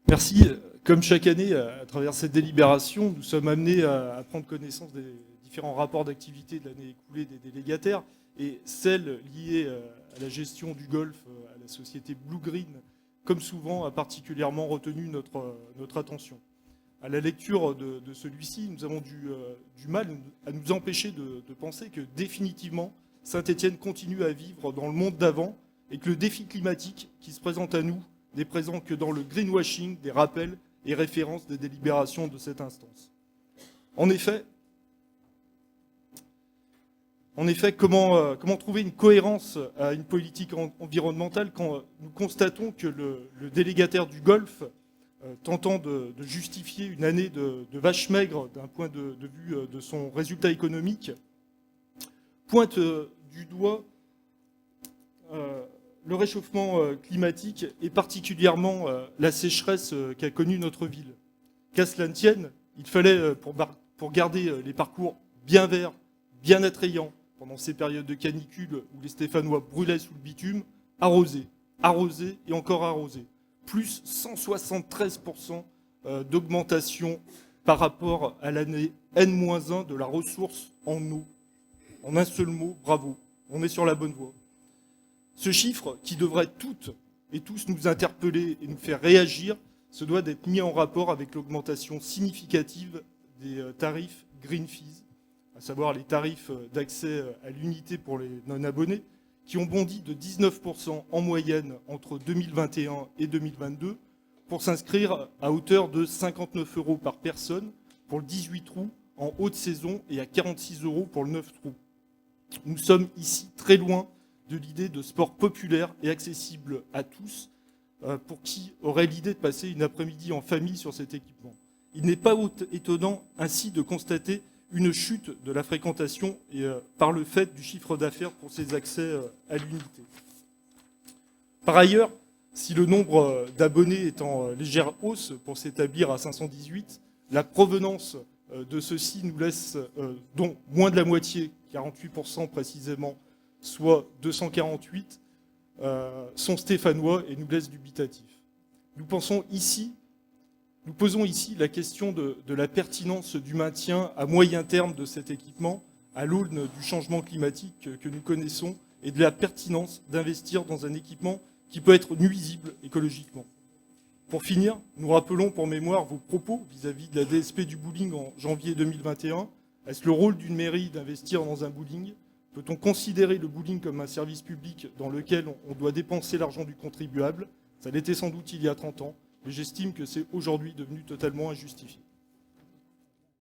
Merci. Comme chaque année, à travers cette délibération, nous sommes amenés à prendre connaissance des différents rapports d'activité de l'année écoulée des délégataires et celle liée à la gestion du golf à la société Blue Green, comme souvent, a particulièrement retenu notre attention. À la lecture de celui-ci, nous avons du mal à nous empêcher de penser que définitivement, Saint-Étienne continue à vivre dans le monde d'avant et que le défi climatique qui se présente à nous n'est présent que dans le greenwashing des rappels et références des délibérations de cette instance. En effet, comment trouver une cohérence à une politique environnementale quand nous constatons que le délégataire du Golfe, tentant de justifier une année de vache maigre d'un point de vue de son résultat économique, pointe du doigt le réchauffement climatique et particulièrement la sécheresse qu'a connue notre ville. Qu'à cela ne tienne, il fallait, pour garder les parcours bien verts, bien attrayants, pendant ces périodes de canicule où les Stéphanois brûlaient sous le bitume, arroser, arroser et encore arroser. Plus 173% d'augmentation par rapport à l'année N-1 de la ressource en eau. En un seul mot, bravo, on est sur la bonne voie. Ce chiffre, qui devrait toutes et tous nous interpeller et nous faire réagir, se doit d'être mis en rapport avec l'augmentation significative des tarifs Green Fees, à savoir les tarifs d'accès à l'unité pour les non-abonnés, qui ont bondi de 19% en moyenne entre 2021 et 2022 pour s'inscrire à hauteur de 59 € par personne pour le 18 trous en haute saison et à 46 € pour le 9 trous. Nous sommes ici très loin de l'idée de sport populaire et accessible à tous, pour qui aurait l'idée de passer une après-midi en famille sur cet équipement. Il n'est pas étonnant ainsi de constater une chute de la fréquentation et par le fait du chiffre d'affaires pour ces accès à l'unité. Par ailleurs, si le nombre d'abonnés est en légère hausse pour s'établir à 518, la provenance de ceux-ci nous laisse, dont moins de la moitié, 48% précisément, soit 248, sont stéphanois et nous laissent dubitatifs. Nous posons ici la question de la pertinence du maintien à moyen terme de cet équipement à l'aune du changement climatique que nous connaissons et de la pertinence d'investir dans un équipement qui peut être nuisible écologiquement. Pour finir, nous rappelons pour mémoire vos propos vis-à-vis de la DSP du bowling en janvier 2021. Est-ce le rôle d'une mairie d'investir dans un bowling ? Peut-on considérer le bowling comme un service public dans lequel on doit dépenser l'argent du contribuable ? Ça l'était sans doute il y a 30 ans, mais j'estime que c'est aujourd'hui devenu totalement injustifié.